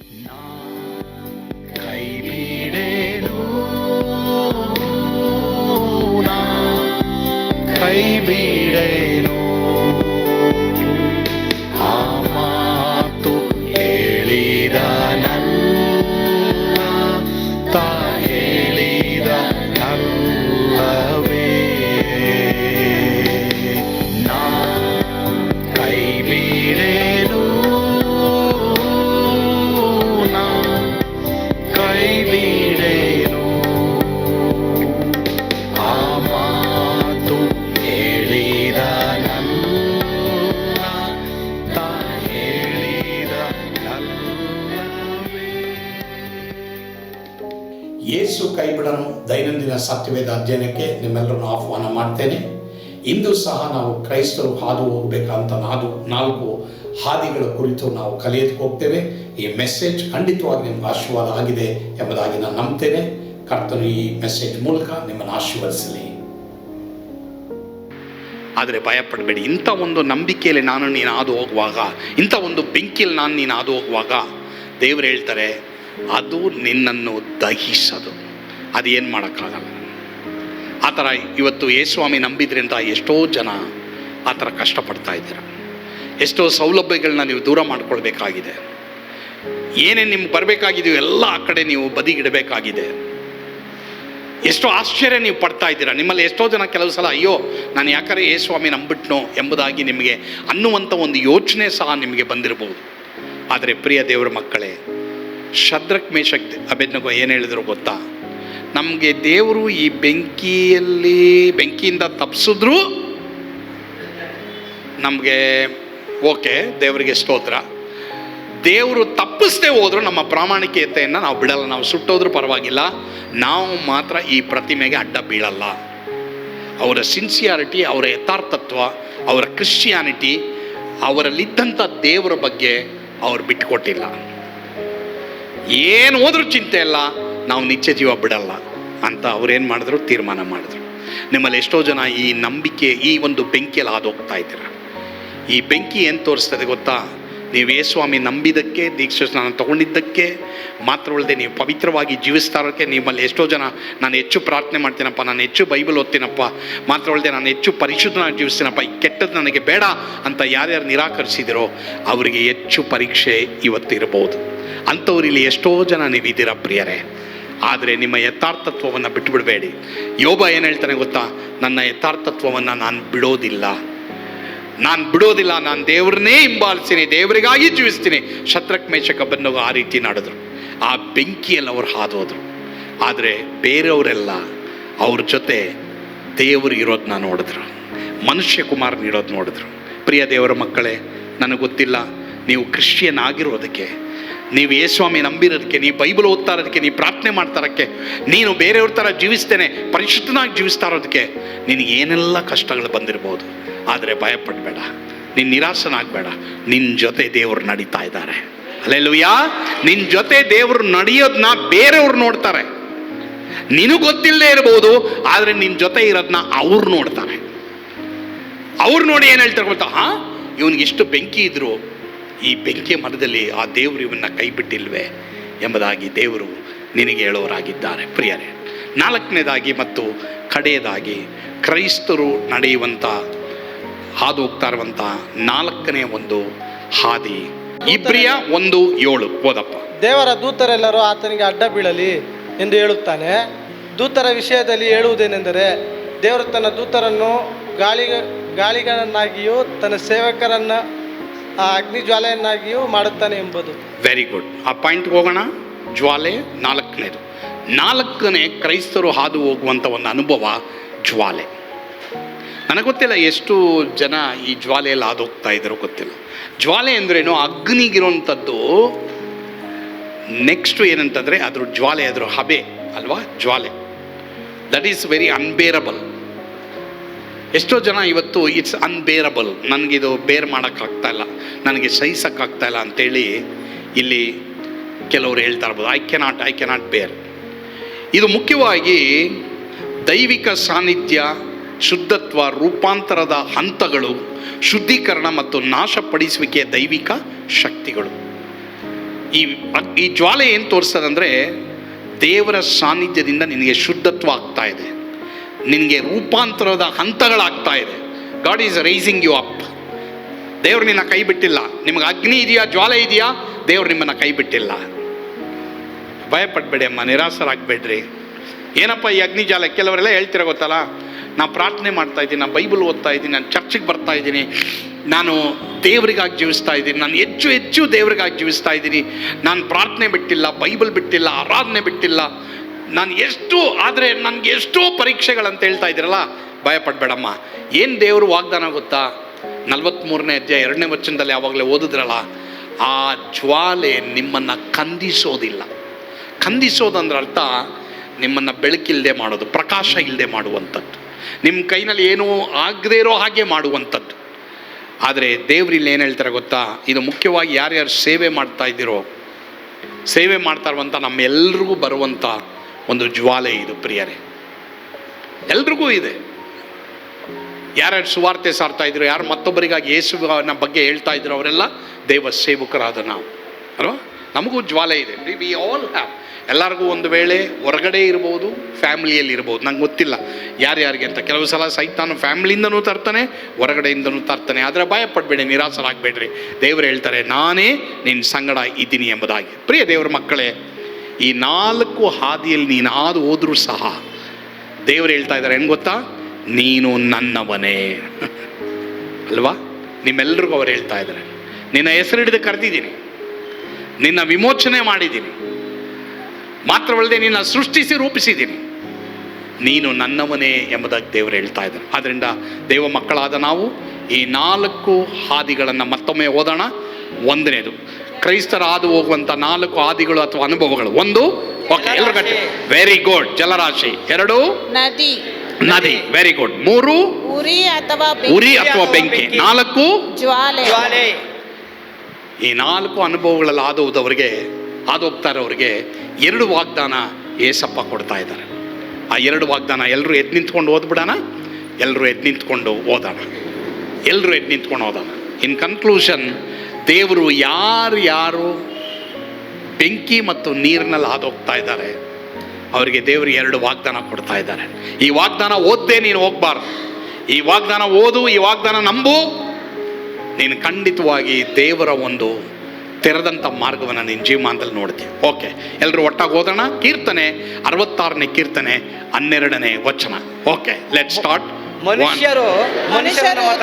ಕೈ ಬಿಡೇನು, ಕೈ ಬಿಡೇನು, ಆ ಮಾತು ಹೇಳಿದ ತಾ ಹೇಳಿದ ನಲ್ಲವೇ. ನಾ ಕೈ ಬಿಡೇನು, ನಾ ಕೈ ಬಿಡೇನು, ಆ ಮಾತು ಹೇಳಿದ ತಾ ಹೇಳಿದ ನಲ್ಲವೇ. ಯೇಸು ಕೈಬಿಡನು ದೈನಂದಿನ ಸತ್ಯವೇದ ಅಧ್ಯಯನಕ್ಕೆ ನಿಮ್ಮೆಲ್ಲರನ್ನು ಆಹ್ವಾನ ಮಾಡ್ತೇನೆ. ಇಂದು ಸಹ ನಾವು ಕ್ರೈಸ್ತರು ಹಾದು ಹೋಗಬೇಕಂತ 4 ಹಾದಿಗಳ ಕುರಿತು ನಾವು ಕಲಿಯೋದಕ್ಕೆ ಹೋಗ್ತೇವೆ. ಈ ಮೆಸೇಜ್ ಖಂಡಿತವಾಗಿ ನಿಮ್ಗೆ ಆಶೀರ್ವಾದ ಆಗಿದೆ ಎಂಬುದಾಗಿ ನಾನು ನಂಬ್ತೇನೆ. ಕರ್ತನು ಈ ಮೆಸೇಜ್ ಮೂಲಕ ನಿಮ್ಮನ್ನು ಆಶೀರ್ವದಿಸಲಿ. ಆದರೆ ಭಯಪಡಬೇಡಿ. ಇಂಥ ಒಂದು ನಂಬಿಕೆಯಲ್ಲಿ ನೀನು ಹಾದು ಹೋಗುವಾಗ, ಇಂಥ ಒಂದು ಬೆಂಕಿಯಲ್ಲಿ ನೀನು ಹಾದು ಹೋಗುವಾಗ ದೇವರು ಹೇಳ್ತಾರೆ, ಅದು ನಿನ್ನನ್ನು ದಹಿಸೋದು. ಅದು ಏನು ಮಾಡೋಕ್ಕಾಗಲ್ಲ. ಆ ಥರ ಇವತ್ತು ಯೇಸುಸ್ವಾಮಿ ನಂಬಿದ್ರಿ ಅಂತ ಎಷ್ಟೋ ಜನ ಆ ಥರ ಕಷ್ಟಪಡ್ತಾ ಇದ್ದೀರ. ಎಷ್ಟೋ ಸೌಲಭ್ಯಗಳನ್ನ ನೀವು ದೂರ ಮಾಡ್ಕೊಳ್ಬೇಕಾಗಿದೆ. ಏನೇನು ನಿಮ್ಗೆ ಬರಬೇಕಾಗಿದೆಯೋ ಎಲ್ಲ ಆ ಕಡೆ ನೀವು ಬದಿಗಿಡಬೇಕಾಗಿದೆ. ಎಷ್ಟೋ ಆಶ್ಚರ್ಯ ನೀವು ಪಡ್ತಾ ಇದ್ದೀರಾ. ನಿಮ್ಮಲ್ಲಿ ಎಷ್ಟೋ ಜನ ಕೆಲವು ಸಲ ಅಯ್ಯೋ ನಾನು ಯಾಕಂದರೆ ಯೇಸುಸ್ವಾಮಿ ನಂಬಿಟ್ನೋ ಎಂಬುದಾಗಿ ನಿಮಗೆ ಅನ್ನುವಂಥ ಒಂದು ಯೋಚನೆ ಸಹ ನಿಮಗೆ ಬಂದಿರಬಹುದು. ಆದರೆ ಪ್ರಿಯ ದೇವರ ಮಕ್ಕಳೇ, ಶದ್ರಕ್ ಮೇಷಕ್ ಅಬೇದ್ನೆಗೋ ಏನು ಹೇಳಿದ್ರು ಗೊತ್ತಾ? ನಮಗೆ ದೇವರು ಈ ಬೆಂಕಿಯಿಂದ ತಪ್ಪಿಸಿದ್ರು ನಮಗೆ ಓಕೆ, ದೇವರಿಗೆ ಸ್ತೋತ್ರ. ದೇವರು ತಪ್ಪಿಸದೆ ಹೋದರೂ ನಮ್ಮ ಪ್ರಾಮಾಣಿಕತೆಯನ್ನು ನಾವು ಬಿಡಲ್ಲ. ನಾವು ಸುಟ್ಟೋದ್ರೂ ಪರವಾಗಿಲ್ಲ, ನಾವು ಮಾತ್ರ ಈ ಪ್ರತಿಮೆಗೆ ಅಡ್ಡ ಬೀಳಲ್ಲ. ಅವರ ಸಿನ್ಸಿಯಾರಿಟಿ, ಅವರ ಯಥಾರ್ಥತ್ವ, ಅವರ ಕ್ರಿಶ್ಚಿಯಾನಿಟಿ, ಅವರಲ್ಲಿದ್ದಂಥ ದೇವರ ಬಗ್ಗೆ ಅವ್ರು ಬಿಟ್ಟುಕೊಟ್ಟಿಲ್ಲ. ಏನು ಹೋದ್ರೂ ಚಿಂತೆ ಇಲ್ಲ, ನಾವು ನಿತ್ಯ ಜೀವ ಬಿಡಲ್ಲ ಅಂತ ಅವ್ರೇನು ಮಾಡಿದ್ರು, ತೀರ್ಮಾನ ಮಾಡಿದ್ರು. ನಿಮ್ಮಲ್ಲಿ ಎಷ್ಟೋ ಜನ ಈ ನಂಬಿಕೆ, ಈ ಒಂದು ಬೆಂಕಿಯಲ್ಲಿ ಹಾದು ಹೋಗ್ತಾ ಇದ್ದೀರ. ಈ ಬೆಂಕಿ ಏನು ತೋರಿಸ್ತದೆ ಗೊತ್ತಾ? ನೀವು ಯೇಸುಸ್ವಾಮಿ ನಂಬಿದ್ದಕ್ಕೆ, ದೀಕ್ಷಾ ಸ್ನಾನ ತಗೊಂಡಿದ್ದಕ್ಕೆ ಮಾತ್ರವಲ್ಲದೆ ನೀವು ಪವಿತ್ರವಾಗಿ ಜೀವಿಸ್ತಾ ಇರೋಕ್ಕೆ. ನಿಮ್ಮಲ್ಲಿ ಎಷ್ಟೋ ಜನ ನಾನು ಹೆಚ್ಚು ಪ್ರಾರ್ಥನೆ ಮಾಡ್ತೀನಪ್ಪ, ನಾನು ಹೆಚ್ಚು ಬೈಬಲ್ ಓದ್ತೀನಪ್ಪ, ಮಾತ್ರವಲ್ಲದೆ ನಾನು ಹೆಚ್ಚು ಪರಿಶುದ್ಧನಾಗಿ ಜೀವಿಸ್ತೀನಪ್ಪ, ಈ ಕೆಟ್ಟದ್ದು ನನಗೆ ಬೇಡ ಅಂತ ಯಾರ್ಯಾರು ನಿರಾಕರಿಸಿದಿರೋ ಅವರಿಗೆ ಹೆಚ್ಚು ಪರೀಕ್ಷೆ ಇವತ್ತು ಇರಬಹುದು. ಅಂಥವ್ರು ಇಲ್ಲಿ ಎಷ್ಟೋ ಜನ ನೀವಿದ್ದೀರ ಪ್ರಿಯರೇ. ಆದರೆ ನಿಮ್ಮ ಯಥಾರ್ಥತ್ವವನ್ನು ಬಿಟ್ಟು ಬಿಡಬೇಡಿ. ಯೋಬ ಏನು ಹೇಳ್ತಾನೆ ಗೊತ್ತಾ? ನನ್ನ ಯಥಾರ್ಥತ್ವವನ್ನು ನಾನು ಬಿಡೋದಿಲ್ಲ, ನಾನು ದೇವ್ರನ್ನೇ ಹಿಂಬಾಲಿಸ್ತೀನಿ, ದೇವರಿಗಾಗಿ ಜೀವಿಸ್ತೀನಿ. ಶದ್ರಕ್ ಮೇಷಕ್ ಅಬೇದ್ನೆಗೋ ಆ ರೀತಿ ನಡೆದ್ರು. ಆ ಬೆಂಕಿಯಲ್ಲಿ ಅವ್ರು ಹಾದೋದ್ರು. ಆದರೆ ಬೇರೆಯವರೆಲ್ಲ ಅವ್ರ ಜೊತೆ ದೇವರು ಇರೋದನ್ನ ನೋಡಿದ್ರು, ಮನುಷ್ಯ ಕುಮಾರನ ಇರೋದು ನೋಡಿದ್ರು. ಪ್ರಿಯ ದೇವರ ಮಕ್ಕಳೇ, ನನಗೆ ಗೊತ್ತಿಲ್ಲ ನೀವು ಕ್ರಿಶ್ಚಿಯನ್ ಆಗಿರೋದಕ್ಕೆ, ನೀವು ಯೇಸುಸ್ವಾಮಿ ನಂಬಿರೋದಕ್ಕೆ, ನೀವು ಬೈಬಲ್ ಓದ್ತಾ ಇರೋದಕ್ಕೆ, ನೀವು ಪ್ರಾರ್ಥನೆ ಮಾಡ್ತಾ ಇರೋಕ್ಕೆ, ನೀನು ಬೇರೆಯವ್ರ ಥರ ಜೀವಿಸ್ತೇನೆ, ಪರಿಶುದ್ಧನಾಗಿ ಜೀವಿಸ್ತಾ ಇರೋದಕ್ಕೆ ನಿನಗೆ ಏನೆಲ್ಲ ಕಷ್ಟಗಳು ಬಂದಿರ್ಬೋದು. ಆದರೆ ಭಯಪಡಬೇಡ, ನೀನು ನಿರಾಸನಾಗಬೇಡ. ನಿನ್ನ ಜೊತೆ ದೇವರು ನಡೀತಾ ಇದ್ದಾರೆ. ಹಲ್ಲೆಲೂಯಾ. ನಿನ್ನ ಜೊತೆ ದೇವರು ನಡೆಯೋದನ್ನ ಬೇರೆಯವ್ರು ನೋಡ್ತಾರೆ. ನಿನಗೆ ಗೊತ್ತಿಲ್ಲದೆ ಇರ್ಬೋದು, ಆದರೆ ನಿನ್ನ ಜೊತೆ ಇರೋದನ್ನ ಅವ್ರು ನೋಡ್ತಾರೆ. ಅವ್ರು ನೋಡಿ ಏನು ಹೇಳ್ತಾರೆ ಗೊತ್ತಾ? ಇವನಿಗೆ ಇಷ್ಟು ಬೆಂಕಿ ಇದ್ರು, ಈ ಬೆಂಕಿ ಮರದಲ್ಲಿ ಆ ದೇವರು ಇವನ್ನ ಕೈ ಬಿಟ್ಟಿಲ್ವೇ ಎಂಬುದಾಗಿ ದೇವರು ನಿನಗೆ ಹೇಳೋರಾಗಿದ್ದಾರೆ. ಪ್ರಿಯರೇ, 4ನೇದಾಗಿ ಮತ್ತು ಕಡೆಯದಾಗಿ ಕ್ರೈಸ್ತರು ನಡೆಯುವಂಥ ಹಾದು ಹೋಗ್ತಾ ಇರುವಂಥ 4ನೇ ಒಂದು ಹಾದಿ ಇಬ್ರಿಯ 1:7 ಓದಪ್ಪ. ದೇವರ ದೂತರೆಲ್ಲರೂ ಆತನಿಗೆ ಅಡ್ಡ ಬೀಳಲಿ ಎಂದು ಹೇಳುತ್ತಾನೆ. ದೂತರ ವಿಷಯದಲ್ಲಿ ಹೇಳುವುದೇನೆಂದರೆ, ದೇವರು ತನ್ನ ದೂತರನ್ನು ಗಾಳಿಗಳನ್ನಾಗಿಯೂ ತನ್ನ ಸೇವಕರನ್ನು ಅಗ್ನಿ ಜ್ವಾಲೆಯನ್ನಾಗಿಯೂ ಮಾಡುತ್ತಾನೆ ಎಂಬುದು. Very good. ಆ ಪಾಯಿಂಟ್ಗೆ ಹೋಗೋಣ. ಜ್ವಾಲೆ 4ನೇದು. 4ನೇ ಕ್ರೈಸ್ತರು ಹಾದು ಹೋಗುವಂಥ ಒಂದು ಅನುಭವ ಜ್ವಾಲೆ. ನನಗೆ ಗೊತ್ತಿಲ್ಲ ಎಷ್ಟು ಜನ ಈ ಜ್ವಾಲೆಯಲ್ಲಿ ಹಾದು ಹೋಗ್ತಾ ಇದ್ದಾರೋ ಗೊತ್ತಿಲ್ಲ. ಜ್ವಾಲೆ ಅಂದ್ರೇನು? ಅಗ್ನಿಗಿರುವಂಥದ್ದು. ನೆಕ್ಸ್ಟು ಏನಂತಂದರೆ ಅದ್ರ ಜ್ವಾಲೆ, ಅದ್ರ ಹಬೆ ಅಲ್ವಾ ಜ್ವಾಲೆ. That is very unbearable. ಎಷ್ಟೋ ಜನ ಇವತ್ತು ಇಟ್ಸ್ ಅನ್ಬೇರಬಲ್, ನನಗಿದು ಬೇರ್ ಮಾಡೋಕ್ಕಾಗ್ತಾ ಇಲ್ಲ, ನನಗೆ ಸಹಿಸೋಕ್ಕಾಗ್ತಾ ಇಲ್ಲ ಅಂತೇಳಿ ಇಲ್ಲಿ ಕೆಲವರು ಹೇಳ್ತಾ ಇರ್ಬೋದು, ಐ ಕೆನಾಟ್ ಬೇರ್. ಇದು ಮುಖ್ಯವಾಗಿ ದೈವಿಕ ಸಾನ್ನಿಧ್ಯ, ಶುದ್ಧತ್ವ, ರೂಪಾಂತರದ ಹಂತಗಳು, ಶುದ್ಧೀಕರಣ ಮತ್ತು ನಾಶಪಡಿಸುವಿಕೆಯ ದೈವಿಕ ಶಕ್ತಿಗಳು. ಈ ಜ್ವಾಲೆ ಏನು ತೋರಿಸ್ತದಂದರೆ ದೇವರ ಸಾನ್ನಿಧ್ಯದಿಂದ ನಿನಗೆ ಶುದ್ಧತ್ವ ಆಗ್ತಾ ಇದೆ, ನಿನಗೆ ರೂಪಾಂತರದ ಹಂತಗಳಾಗ್ತಾ ಇದೆ. God is rising you up. ದೇವ್ರು ನಿನ್ನ ಕೈ ಬಿಟ್ಟಿಲ್ಲ. ನಿಮಗೆ ಅಗ್ನಿ ಇದೆಯಾ, ಜ್ವಾಲೆ ಇದೆಯಾ, ದೇವ್ರು ನಿಮ್ಮನ್ನು ಕೈ ಬಿಟ್ಟಿಲ್ಲ. ಭಯಪಡಬೇಡಿ ಅಮ್ಮ, ನಿರಾಸರಾಗಬೇಡ್ರಿ. ಏನಪ್ಪ ಈ ಅಗ್ನಿ ಜ್ವಾಲೆ? ಕೆಲವರೆಲ್ಲ ಹೇಳ್ತಿರೋ ಗೊತ್ತಲ್ಲ, ನಾನು ಪ್ರಾರ್ಥನೆ ಮಾಡ್ತಾ ಇದ್ದೀನಿ, ನಾನು ಬೈಬಲ್ ಓದ್ತಾ ಇದ್ದೀನಿ, ನಾನು ಚರ್ಚಿಗೆ ಬರ್ತಾ ಇದ್ದೀನಿ, ನಾನು ದೇವರಿಗಾಗಿ ಜೀವಿಸ್ತಾ ಇದ್ದೀನಿ, ನಾನು ಹೆಚ್ಚು ಹೆಚ್ಚು ದೇವರಿಗಾಗಿ ಜೀವಿಸ್ತಾ ಇದ್ದೀನಿ, ನಾನು ಪ್ರಾರ್ಥನೆ ಬಿಟ್ಟಿಲ್ಲ, ಬೈಬಲ್ ಬಿಟ್ಟಿಲ್ಲ, ಆರಾಧನೆ ಬಿಟ್ಟಿಲ್ಲ, ನಾನು ಎಷ್ಟು, ಆದರೆ ನನಗೆ ಎಷ್ಟೋ ಪರೀಕ್ಷೆಗಳಂತ ಹೇಳ್ತಾ ಇದ್ದೀರಲ್ಲ, ಭಯಪಡಬೇಡಮ್ಮ. ಏನು ದೇವರು ವಾಗ್ದಾನ ಗೊತ್ತಾ? 43ನೇ ಅಧ್ಯಾಯ 2ನೇ ವಚನದಲ್ಲಿ ಯಾವಾಗಲೇ ಓದಿದ್ರಲ್ಲ, ಆ ಜ್ವಾಲೆ ನಿಮ್ಮನ್ನು ಕಂದಿಸೋದಿಲ್ಲ. ಕಂದಿಸೋದಂದ್ರೆ ಅರ್ಥ ನಿಮ್ಮನ್ನು ಬೆಳಕಿಲ್ಲದೆ ಮಾಡೋದು, ಪ್ರಕಾಶ ಇಲ್ಲದೆ ಮಾಡುವಂಥದ್ದು, ನಿಮ್ಮ ಕೈನಲ್ಲಿ ಏನೂ ಆಗದೇ ಇರೋ ಹಾಗೆ ಮಾಡುವಂಥದ್ದು. ಆದರೆ ದೇವ್ರಿಲ್ಲಿ ಏನು ಹೇಳ್ತಾರೆ ಗೊತ್ತಾ? ಇದು ಮುಖ್ಯವಾಗಿ ಯಾರ್ಯಾರು ಸೇವೆ ಮಾಡ್ತಾ ಇದ್ದೀರೋ, ಸೇವೆ ಮಾಡ್ತಾ ಇರುವಂಥ ನಮ್ಮೆಲ್ರಿಗೂ ಬರುವಂಥ ಒಂದು ಜ್ವಾಲೆ ಇದು ಪ್ರಿಯರೇ, ಎಲ್ರಿಗೂ ಇದೆ. ಯಾರ್ಯಾರು ಸುವಾರ್ತೆ ಸಾರ್ತಾ ಇದ್ರು, ಯಾರು ಮತ್ತೊಬ್ಬರಿಗಾಗಿ ಯೇಸುವಿನ ಬಗ್ಗೆ ಹೇಳ್ತಾ ಇದ್ರು, ಅವರೆಲ್ಲ ದೇವ ಸೇವಕರಾದ ನಾವು ಅಲ್ವಾ? ನಮಗೂ ಜ್ವಾಲೆ ಇದೆ. We all have. ಎಲ್ಲರಿಗೂ ಒಂದು ವೇಳೆ ಹೊರಗಡೆ ಇರ್ಬೋದು, ಫ್ಯಾಮಿಲಿಯಲ್ಲಿ ಇರ್ಬೋದು, ನಂಗೆ ಗೊತ್ತಿಲ್ಲ ಯಾರ್ಯಾರಿಗೆ ಅಂತ. ಕೆಲವು ಸಲ ಸೈತಾನು ಫ್ಯಾಮಿಲಿಯಿಂದನೂ ತರ್ತಾನೆ, ಹೊರಗಡೆಯಿಂದನೂ ತರ್ತಾನೆ. ಆದರೆ ಭಯಪಡಬೇಡಿ, ನಿರಾಸರಾಗಬೇಡ್ರಿ. ದೇವರು ಹೇಳ್ತಾರೆ, ನಾನೇ ನಿನ್ನ ಸಂಗಡ ಇದ್ದೀನಿ ಎಂಬುದಾಗಿ. ಪ್ರಿಯ ದೇವರ ಮಕ್ಕಳೇ, ಈ 4 ಹಾದಿಯಲ್ಲಿ ನೀನು ಹಾದು ಹೋದರೂ ಸಹ ದೇವರು ಹೇಳ್ತಾ ಇದ್ದಾರೆ ಏನು ಗೊತ್ತಾ? ನೀನು ನನ್ನವನೇ ಅಲ್ವಾ? ನಿಮ್ಮೆಲ್ರಿಗೂ ಅವ್ರು ಹೇಳ್ತಾ ಇದ್ದಾರೆ, ನಿನ್ನ ಹೆಸರು ಹಿಡಿದು ಕರೆದಿದ್ದೀನಿ, ನಿನ್ನ ವಿಮೋಚನೆ ಮಾಡಿದ್ದೀನಿ, ಮಾತ್ರವಲ್ಲದೆ ನಿನ್ನ ಸೃಷ್ಟಿಸಿ ರೂಪಿಸಿದ್ದೀನಿ, ನೀನು ನನ್ನವನೇ ಎಂಬುದಾಗಿ ದೇವರು ಹೇಳ್ತಾ ಇದ್ದಾರೆ. ಆದ್ದರಿಂದ ದೇವ ಮಕ್ಕಳಾದ ನಾವು ಈ 4 ಹಾದಿಗಳನ್ನು ಮತ್ತೊಮ್ಮೆ ಓದೋಣ. 1ನೇದು, ಕ್ರೈಸ್ತರ ಹಾದು ಹೋಗುವಂಥ 4 ಹಾದಿಗಳು ಅಥವಾ ಅನುಭವಗಳು. 1, ಓಕೆ ಎಲ್ಲರೂ ಗಟ್ಟಿ, ವೆರಿ ಗುಡ್, ಜಲರಾಶಿ. 2, ನದಿ, ವೆರಿ ಗುಡ್. 3, ಉರಿ ಅಥವಾ ಬೆಂಕಿ. 4, ಜ್ವಾಲೆ. ಈ 4 ಅನುಭವಗಳಲ್ಲಿ ಹಾದು ಹೋಗ್ತಾ ಇರೋರಿಗೆ 2 ವಾಗ್ದಾನ ಏಸಪ್ಪ ಕೊಡ್ತಾ ಇದ್ದಾರೆ. ಆ 2 ವಾಗ್ದಾನ ಎಲ್ಲರೂ ಎದ್ದು ನಿಂತ್ಕೊಂಡು ಓದ್ಬಿಡೋಣ. ಎಲ್ಲರೂ ಎದ್ದು ನಿಂತ್ಕೊಂಡು ಓದೋಣ. ಇನ್ ಕನ್ಕ್ಲೂಷನ್, ದೇವರು ಯಾರು ಬೆಂಕಿ ಮತ್ತು ನೀರಿನಲ್ಲಿ ಹಾದು ಹೋಗ್ತಾ ಇದ್ದಾರೆ ಅವರಿಗೆ ದೇವರು 2 ವಾಗ್ದಾನ ಕೊಡ್ತಾ ಇದ್ದಾರೆ. ಈ ವಾಗ್ದಾನ ಓದ್ದೇ ನೀನು ಹೋಗ್ಬಾರ್ದು. ಈ ವಾಗ್ದಾನ ಓದು, ಈ ವಾಗ್ದಾನ ನಂಬು, ನೀನು ಖಂಡಿತವಾಗಿ ದೇವರ ಒಂದು ತೆರೆದಂಥ ಮಾರ್ಗವನ್ನು ನಿನ್ನ ಜೀವಮಾನದಲ್ಲಿ ನೋಡ್ತೀವಿ. ಓಕೆ, ಎಲ್ಲರೂ ಒಟ್ಟಾಗಿ ಓದೋಣ. ಕೀರ್ತನೆ 66ನೇ ಕೀರ್ತನೆ 12ನೇ ವಚನ. Okay, let start. ಮನುಷ್ಯರು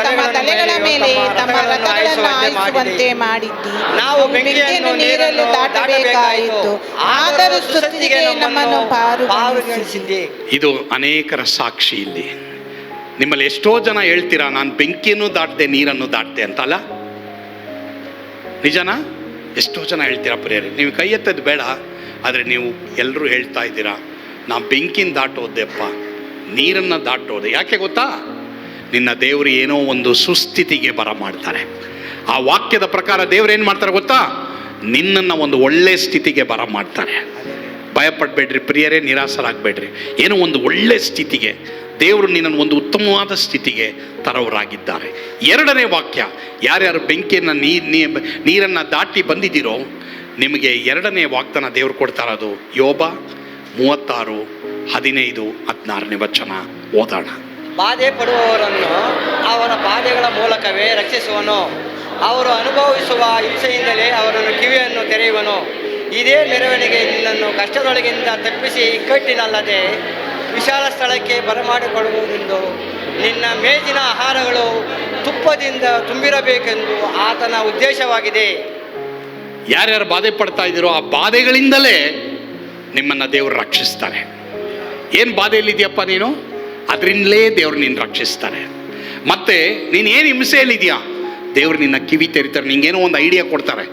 ತಮ್ಮ ತಲೆಗಳ ಮೇಲೆ ತಮ್ಮ ರಥಗಳನ್ನು ಹಾಯಿಸುವಂತೆ ಮಾಡಿದ್ದಿ. ನಾವು ಬೆಂಕಿಯನ್ನು ನೀರನ್ನು ದಾಟಬೇಕಾಯಿತು, ಆದರೂ ಸ್ತುತಿಗೆ ನಮ್ಮನ್ನು ಪಾರುಗಾಣಿಸಿದ್ದೆ. ಇದು ಅನೇಕರ ಸಾಕ್ಷಿ. ಇಲ್ಲಿ ನಿಮ್ಮಲ್ಲಿ ಎಷ್ಟೋ ಜನ ಹೇಳ್ತೀರಾ, ನಾನು ಬೆಂಕಿಯನ್ನು ದಾಟದೆ ನೀರನ್ನು ದಾಟದೆ ಅಂತಲ್ಲ. ನಿಜನಾ? ಎಷ್ಟೋ ಜನ ಹೇಳ್ತೀರಾ ಪ್ರಿಯರೇ. ನೀವು ಕೈ ಎತ್ತದ್ದು ಬೇಡ, ಆದರೆ ನೀವು ಎಲ್ಲರೂ ಹೇಳ್ತಾ ಇದ್ದೀರಾ, ನಾ ಬೆಂಕಿನ ದಾಟೋದೆಪ್ಪ, ನೀರನ್ನು ದಾಟೋದೆ. ಯಾಕೆ ಗೊತ್ತಾ? ನಿನ್ನ ದೇವರು ಏನೋ ಒಂದು ಸುಸ್ಥಿತಿಗೆ ಬರ ಮಾಡ್ತಾರೆ. ಆ ವಾಕ್ಯದ ಪ್ರಕಾರ ದೇವ್ರು ಏನು ಮಾಡ್ತಾರೆ ಗೊತ್ತಾ? ನಿನ್ನನ್ನು ಒಂದು ಒಳ್ಳೆ ಸ್ಥಿತಿಗೆ ಬರ ಮಾಡ್ತಾರೆ. ಭಯಪಡಬೇಡ್ರಿ ಪ್ರಿಯರೇ, ನಿರಾಸರಾಗಬೇಡ್ರಿ. ಏನೋ ಒಂದು ಒಳ್ಳೆ ಸ್ಥಿತಿಗೆ ದೇವರು ನಿನ್ನನ್ನು ಒಂದು ಉತ್ತಮವಾದ ಸ್ಥಿತಿಗೆ ತರೋರಾಗಿದ್ದಾರೆ. 2ನೇ ವಾಕ್ಯ, ಯಾರ್ಯಾರು ಬೆಂಕಿಯನ್ನು ನೀರನ್ನು ದಾಟಿ ಬಂದಿದ್ದೀರೋ ನಿಮಗೆ 2ನೇ ವಾಗ್ದಾನ ದೇವರು ಕೊಡ್ತಾ ಇರೋದು. ಯೋಬ 36, 15, 16ನೇ ವಚನ ಓದೋಣ. ಬಾಧೆ ಪಡುವವರನ್ನು ಅವರ ಬಾಧೆಗಳ ಮೂಲಕವೇ ರಕ್ಷಿಸುವನು. ಅವರು ಅನುಭವಿಸುವ ಹಿಂಸೆಯಿಂದಲೇ ಅವರನ್ನು ಕಿವಿಯನ್ನು ತೆರೆಯುವನು. ಇದೇ ಮೆರವಣಿಗೆ ನಿನ್ನನ್ನು ಕಷ್ಟದೊಳಗಿಂದ ತಪ್ಪಿಸಿ ಇಕ್ಕಟ್ಟಿನಲ್ಲದೆ ವಿಶಾಲ ಸ್ಥಳಕ್ಕೆ ಬರಮಾಡಿಕೊಳ್ಳುವುದೆಂದು ನಿನ್ನ ಮೇಜಿನ ಆಹಾರಗಳು ತುಪ್ಪದಿಂದ ತುಂಬಿರಬೇಕೆಂದು ಆತನ ಉದ್ದೇಶವಾಗಿದೆ. ಯಾರ್ಯಾರು ಬಾಧೆ ಪಡ್ತಾ ಇದ್ದೀರೋ ಆ ಬಾಧೆಗಳಿಂದಲೇ ನಿಮ್ಮನ್ನು ದೇವರು ರಕ್ಷಿಸ್ತಾರೆ. ಏನು ಬಾಧೆಯಲ್ಲಿದೆಯಪ್ಪ ನೀನು, ಅದರಿಂದಲೇ ದೇವರು ನಿನ್ನ ರಕ್ಷಿಸ್ತಾರೆ. ಮತ್ತೆ ನೀನು ಏನು ಹಿಂಸೆಯಲ್ಲಿದೆಯಾ, ದೇವರು ನಿನ್ನ ಕಿವಿ ತೆರಿತಾರೆ, ನಿಂಗೇನೋ ಒಂದು ಐಡಿಯಾ ಕೊಡ್ತಾರೆ.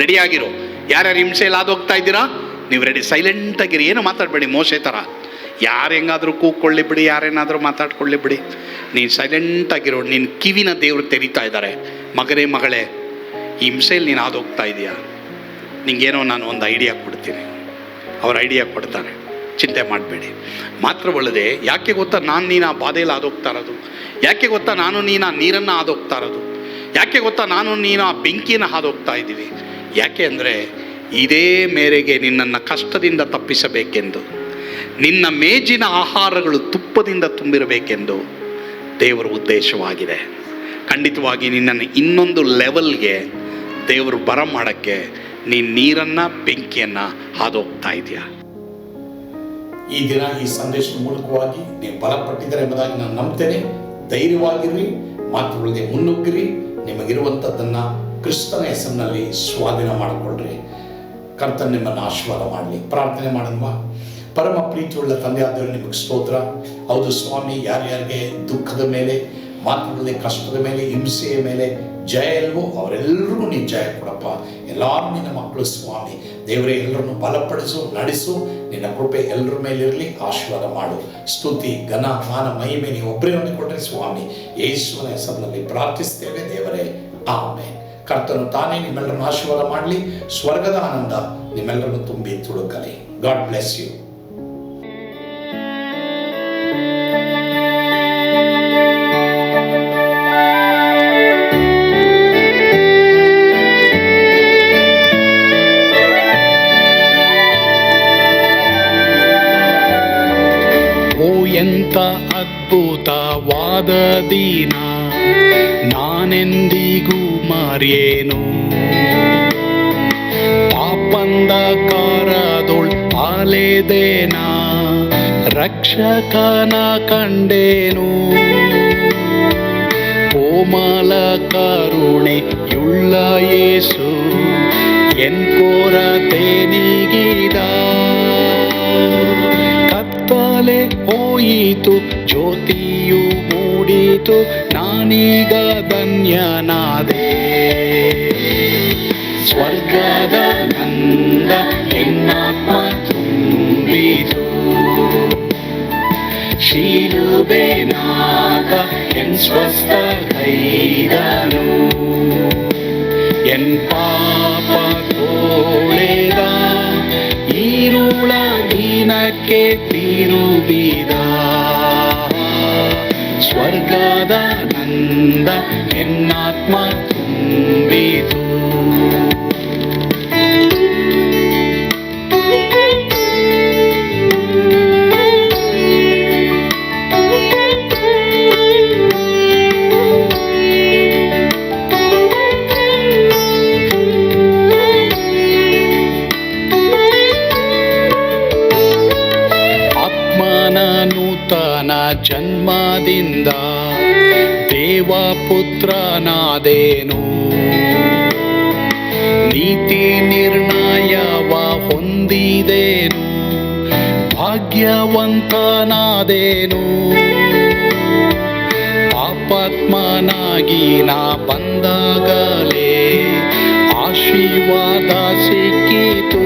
ರೆಡಿಯಾಗಿರೋ. ಯಾರ್ಯಾರು ಹಿಂಸೆಯಲ್ಲಿ ಹೋಗ್ತಾ ಇದ್ದೀರಾ ನೀವು ರೆಡಿ, ಸೈಲೆಂಟಾಗಿರಿ, ಏನು ಮಾತಾಡಬೇಡಿ. ಮೋಸೆ ಥರ ಯಾರು ಹೆಂಗಾದರೂ ಕೂಕ್ಕೊಳ್ಳಿ ಬಿಡಿ, ಯಾರೇನಾದರೂ ಮಾತಾಡ್ಕೊಳ್ಳಿ ಬಿಡಿ, ನೀನು ಸೈಲೆಂಟಾಗಿರೋ. ನಿನ್ನ ಕಿವಿನ ದೇವರು ತೆರಿತಾ ಇದ್ದಾರೆ. ಮಗನೇ ಮಗಳೇ, ಈ ಹಿಂಸೆಯಲ್ಲಿ ನೀನು ಹೋಗ್ತಾ ಇದೆಯಾ, ನಿಂಗೇನೋ ನಾನು ಒಂದು ಐಡಿಯಾ ಕೊಡ್ತೀನಿ. ಅವ್ರ ಐಡಿಯಾ ಕೊಡ್ತಾರೆ, ಚಿಂತೆ ಮಾಡಬೇಡಿ. ಮಾತ್ರವಲ್ಲದೆ ಯಾಕೆ ಗೊತ್ತಾ ನಾನು ನೀನು ಆ ಬಾಧೆಯಲ್ಲಿ ಹಾದೋಗ್ತಾ ಇರೋದು? ಯಾಕೆ ಗೊತ್ತಾ ನಾನು ನೀನು ಆ ನೀರನ್ನು ಹಾದೋಗ್ತಾ ಇರೋದು? ಯಾಕೆ ಗೊತ್ತಾ ನಾನು ನೀನು ಆ ಬೆಂಕಿಯನ್ನು ಹಾದೋಗ್ತಾ ಇದ್ದೀವಿ? ಯಾಕೆ ಅಂದರೆ ಇದೇ ಮೇರೆಗೆ ನಿನ್ನನ್ನು ಕಷ್ಟದಿಂದ ತಪ್ಪಿಸಬೇಕೆಂದು, ನಿನ್ನ ಮೇಜಿನ ಆಹಾರಗಳು ತುಪ್ಪದಿಂದ ತುಂಬಿರಬೇಕೆಂದು ದೇವರ ಉದ್ದೇಶವಾಗಿದೆ. ಖಂಡಿತವಾಗಿ ನಿನ್ನನ್ನು ಇನ್ನೊಂದು ಲೆವೆಲ್ಗೆ ದೇವರು ಬರಮಾಡೋಕ್ಕೆ ನೀನು ನೀರನ್ನು ಬೆಂಕಿಯನ್ನು ಹಾದೋಗ್ತಾ ಇದೆಯಾ? ಈ ದಿನ ಈ ಸಂದೇಶದ ಮೂಲಕವಾಗಿ ನೀವು ಬಲಪಟ್ಟಿದ್ದಾರೆ ಎಂಬುದಾಗಿ ನಾನು ನಂಬ್ತೇನೆ. ಧೈರ್ಯವಾಗಿರ್ರಿ, ಮಾತುಗಳಿಗೆ ಮುನ್ನುಗ್ಗಿರಿ. ನಿಮಗಿರುವಂಥದ್ದನ್ನು ಕ್ರಿಸ್ತನ ಹೆಸರಿನಲ್ಲಿ ಸ್ವಾಧೀನ ಮಾಡಿಕೊಳ್ಳ್ರಿ. ಕರ್ತನ ನಿಮ್ಮನ್ನು ಆಶೀರ್ವಾದ ಮಾಡಲಿ. ಪ್ರಾರ್ಥನೆ ಮಾಡೋಣ. ಪರಮ ಪ್ರೀತಿಯುಳ್ಳ ತಂದೆ ಆದವರು ನಿಮಗೆ ಸ್ತೋತ್ರ. ಹೌದು ಸ್ವಾಮಿ, ಯಾರ್ಯಾರಿಗೆ ದುಃಖದ ಮೇಲೆ, ಮಾತುಗಳಲ್ಲಿ ಕಷ್ಟದ ಮೇಲೆ, ಹಿಂಸೆಯ ಮೇಲೆ ಜಯ ಇಲ್ವೋ ಅವರೆಲ್ಲರಿಗೂ ನೀನು ಜಯ ಕೊಡಪ್ಪ. ಎಲ್ಲರೂ ನಿನ್ನ ಮಕ್ಕಳು ಸ್ವಾಮಿ. ದೇವರೇ, ಎಲ್ಲರನ್ನು ಬಲಪಡಿಸು, ನಡೆಸು. ನಿನ್ನ ಕೃಪೆ ಎಲ್ಲರ ಮೇಲಿರಲಿ. ಆಶೀರ್ವಾದ ಮಾಡು. ಸ್ತುತಿ, ಘನ, ಮಾನ, ಮಹಿಮೆ ನೀವು ಒಬ್ಬರೇ ಹೊಂದಿಕೊಂಡ್ರೆ ಸ್ವಾಮಿ, ಯೇಸುವಿನ ಹೆಸರಿನಲ್ಲಿ ಪ್ರಾರ್ಥಿಸ್ತೇವೆ ದೇವರೇ, ಆಮೆನ್. ಕರ್ತನು ತಾನೇ ನಿಮ್ಮೆಲ್ಲರನ್ನು ಆಶೀರ್ವಾದ ಮಾಡಲಿ. ಸ್ವರ್ಗದ ಆನಂದ ನಿಮ್ಮೆಲ್ಲರನ್ನು ತುಂಬಿ ತುಳುಕಲಿ. God bless you. ಎಂಥ ಅದ್ಭುತವಾದ ದಿನ, ನಾನೆಂದಿಗೂ ಮರೆಯೇನು. ಪಾಪಂಧಕಾರದೊಳ್ ಅಲೆದೇನ, ರಕ್ಷಕನ ಕಂಡೇನು. ಕೋಮಲ ಕರುಣೆಯುಳ್ಳ ಯೇಸು ಎನ್ ಕೊರತೆ ನೀಗಿದ. ಕತ್ತಲೆ ಹೋಯಿತು, ಜ್ಯೋತಿಯು ಮೂಡಿತು, ನಾನೀಗ ಧನ್ಯನಾದೆ. ಸ್ವರ್ಗದ ನಂದ ಎನ್ನಾತ್ಮ ತುಂಬಿತು, ಶಿಲುಬೆನಾಗ ಎನ್ ಸ್ವಸ್ಥ ಕೈದನು. ಎನ್ ಪಾಪ ತೋಳೆದ, ಈರುಳ ದಿನಕ್ಕೆ ತಿರುಗಿದ. ಸ್ವರ್ಗದ ನಂದ ಎನ್ನಾತ್ಮ ತುಂಬಿತು. ನೂತನ ಜನ್ಮದಿಂದ ದೇವಪುತ್ರನಾದೇನು. ನೀತಿ ನಿರ್ಣಯವ ಹೊಂದಿದೇನು, ಭಾಗ್ಯವಂತನಾದೇನು. ಪಾಪಾತ್ಮನಾಗಿ ನಾ ಬಂದಾಗಲೇ ಆಶೀರ್ವಾದ ಸಿಕ್ಕಿತು.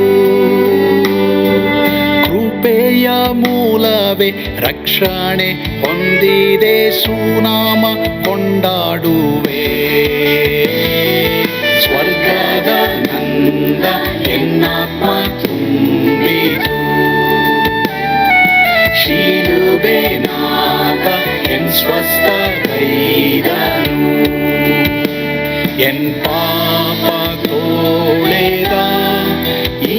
ಕೃಪೆಯ ಮೂಲವೇ ರಕ್ಷಣೆ ಹೊಂದಿದೆ, ಸುನಾಮ ಕೊಂಡಾಡುವೆ. ಸ್ವರ್ಗದ ನಂದ ಎನ್ನಾತ್ಮ ತುಂಬಿತು, ಶಿಲುಬೆನಾಗ ಎನ್ ಸ್ವಸ್ಥ ಕೈದನು. ಎನ್ ಪಾಪ ತೋಳೆದ,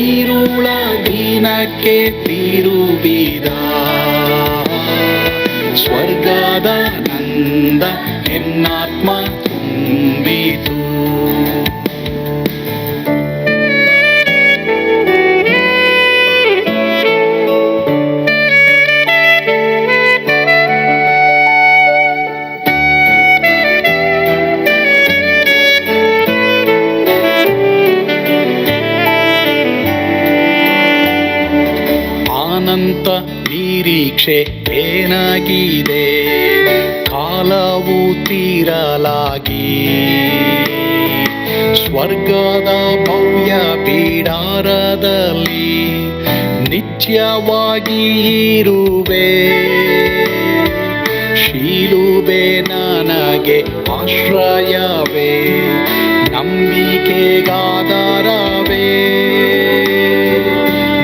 ಈರುಳ ದಿನಕ್ಕೆ ತಿರುಗಿದ. ಸ್ವರ್ಗದ ನಂದ ಎನ್ನಾತ್ಮ ತುಂಬಿತು. ಅನಂತ ನಿರೀಕ್ಷೆ ಏನಾಗಿದೆ, ಕಾಲವು ತೀರಲಾಗಿ. ಸ್ವರ್ಗದ ಭವ್ಯ ಬಿಡಾರದಲ್ಲಿ ನಿತ್ಯವಾಗಿ ಇರುವೆ. ಶಿಲುಬೆ ನನಗೆ ಆಶ್ರಯವೇ, ನಂಬಿಕೆಗಾಧಾರವೇ.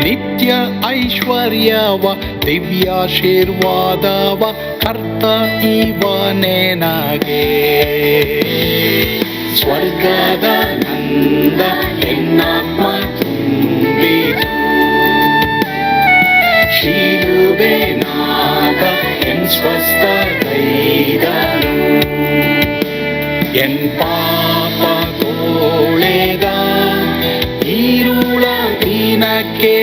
ನಿತ್ಯ ಐಶ್ವರ್ಯವ ದಿವ್ಯಾಶೀರ್ವಾದವ ಕರ್ತ ಇವನೇ ನಗೆ. ಸ್ವರ್ಗದ ನಂದ ಎನ್ನಾತ್ಮ ಸ್ವಸ್ಥಗೈದನು ಎನ್ ಪಾಪ ತೋಳೆದ ಈರುಳ ದಿನಕ್ಕೆ